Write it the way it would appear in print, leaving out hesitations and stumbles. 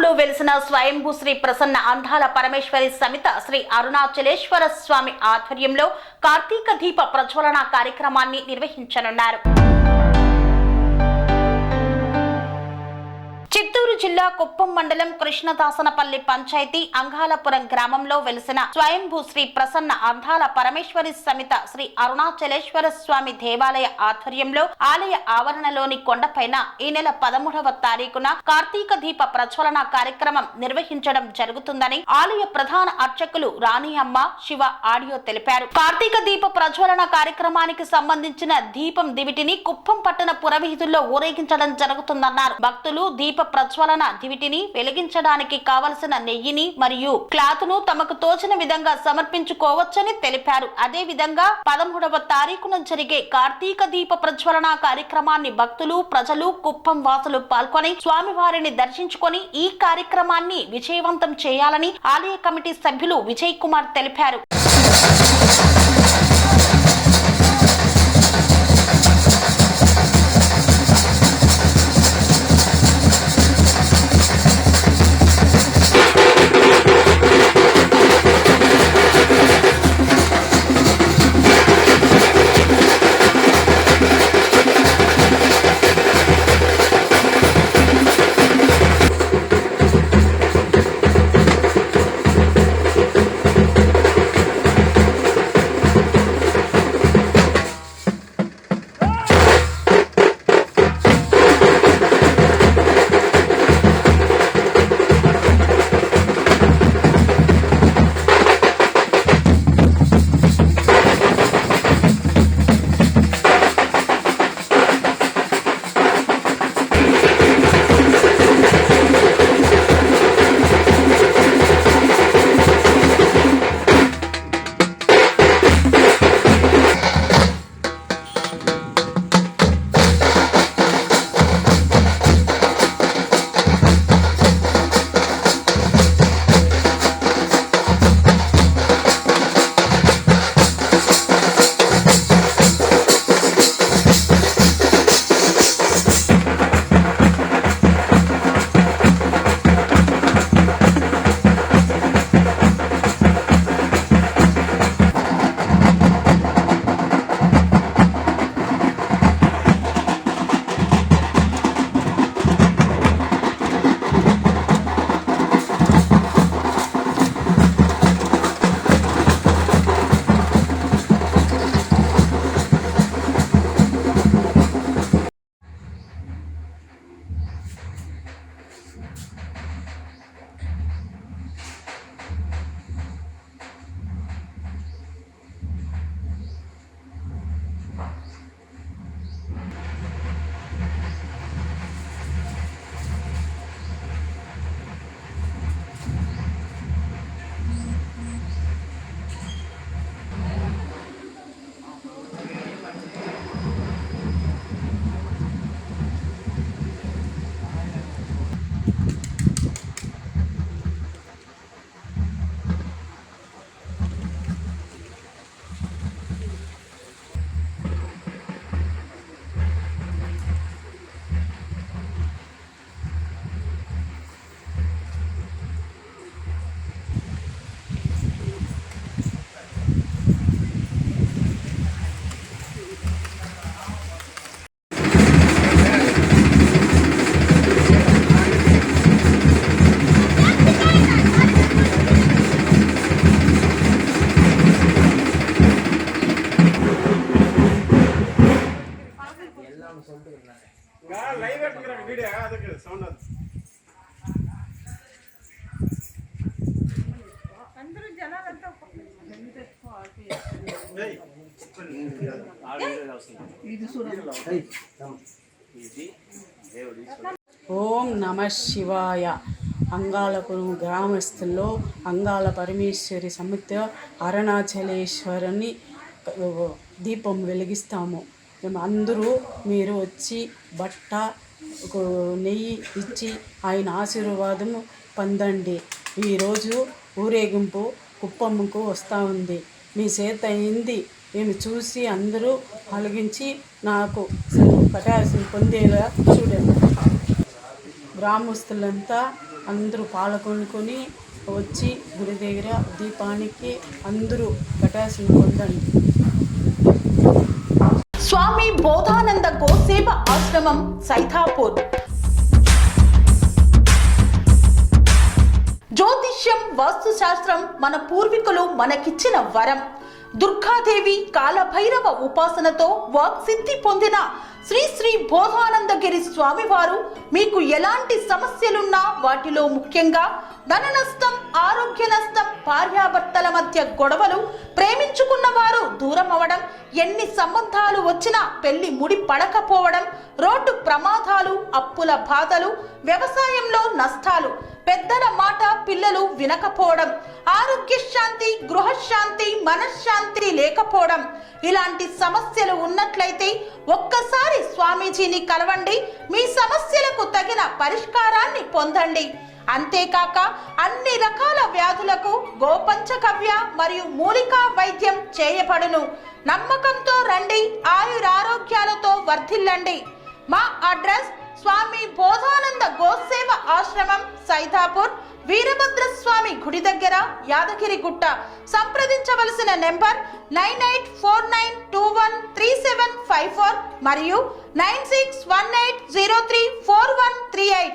గ్రామంలో వెలిసిన స్వయంభూ శ్రీ ప్రసన్న అంధాల పరమేశ్వరి సమిత శ్రీ అరుణాచలేశ్వర స్వామి ఆధ్వర్యంలో కార్తీక దీప ప్రజ్వలన కార్యక్రమాన్ని నిర్వహించనున్నారు. చిత్తూరు జిల్లా కుప్పం మండలం కృష్ణదాసనపల్లి పంచాయతీ అంగాలపురం గ్రామంలో వెలిసిన స్వయంభూ శ్రీ ప్రసన్న అంధాల పరమేశ్వరి సమిత శ్రీ అరుణాచలేశ్వర స్వామి దేవాలయ ఆధ్వర్యంలో ఆలయ ఆవరణలోని కొండపైన ఈ నెల 13వ తారీఖున కార్తీక దీప ప్రజ్వలన కార్యక్రమం నిర్వహించడం జరుగుతుందని ఆలయ ప్రధాన అర్చకులు రాణి అమ్మ శివ ఆడియో తెలిపారు. కార్తీక దీప ప్రజ్వలన కార్యక్రమానికి సంబంధించిన దీపం దివిటిని కుప్పం పట్టణ పురవీధుల్లో ఊరేగించడం జరుగుతుందన్నారు. భక్తులు దీప ప్రజ్వలన దివిటిని వెలిగించడానికి కావలసిన నెయ్యిని మరియు క్లాత్ ను తమకు తోచిన విధంగా సమర్పించుకోవచ్చని తెలిపారు. అదే విధంగా 13వ తారీఖున జరిగే కార్తీక దీప ప్రజ్వలన కార్యక్రమాన్ని భక్తులు ప్రజలు కుప్పం వాసులు పాల్గొని స్వామివారిని దర్శించుకొని ఈ కార్యక్రమాన్ని విజయవంతం చేయాలని ఆలయ కమిటీ సభ్యులు విజయ్ కుమార్ తెలిపారు. ఓం నమ శివాయ. అంగాలపురం గ్రామస్తుల్లో అంగాల పరమేశ్వరి సమిత అరుణాచలేశ్వరుని దీపం వెలిగిస్తాము. అందరూ మీరు వచ్చి బట్ట నెయ్యి ఇచ్చి ఆయన ఆశీర్వాదము పొందండి. ఈరోజు ఊరేగింపు కుప్పంకు వస్తూ ఉంది. మీ చేత అయింది నేను చూసి అందరూ అలిగించి నాకు కటాసం పొందేలా చూడండి. గ్రామస్తులంతా అందరూ పాల్గొనుకొని వచ్చి గుడి దగ్గర దీపానికి అందరూ కటాసులు పొందండి. స్వామి బోధానంద గోసేవ ఆశ్రమం సైథాపూర్. జ్యోతిష్యం, వాస్తుశాస్త్రం మన పూర్వీకులు మనకిచ్చిన వరం. దుర్గాదేవి, కాలభైరవ ఉపాసనతో వాక్సిద్ధి పొందిన శ్రీ శ్రీ బోధానందగిరి స్వామివారు మీకు ఎలాంటి సమస్యలున్నా, వాటిలో ముఖ్యంగా ధన నష్టం, ఆరోగ్య నష్టం, భార్యాభర్తల మధ్య గొడవలు, ప్రేమించుకున్న వారు దూరం అవడం, ఎన్ని సంబంధాలు వచ్చినా పెళ్లి ముడి పడకపోవడం, రోడ్డు ప్రమాదాలు, అప్పుల బాధలు, వ్యవసాయంలో నష్టాలు, పెద్దల మాట పిల్లలు వినకపోవడం, ఆరోగ్య శాంతి, గృహశాంతి, మనశ్శాంతి లేకపోవడం, ఇలాంటి సమస్యలు ఉన్నట్లయితే ఒక్కసారి స్వామీజీని కలవండి. మీ సమస్యలకు తగిన పరిష్కారాన్ని పొందండి. అంతేకాక అన్ని రకాల వ్యాధులకు గోపంచగవ్య మరియు మూలికా వైద్యం చేయబడును. నమ్మకంతో రండి, ఆయురారోగ్యాలతో వర్ధిల్లండి. మా అడ్రస్ స్వామి బోధానంద గోసేవ ఆశ్రమం, సైథాపూర్, వీరభద్రస్వామి గుడి దగ్గర, యాదగిరిగుట్ట. సంప్రదించవలసిన నెంబర్ 9849213754 మరియు 9618034138.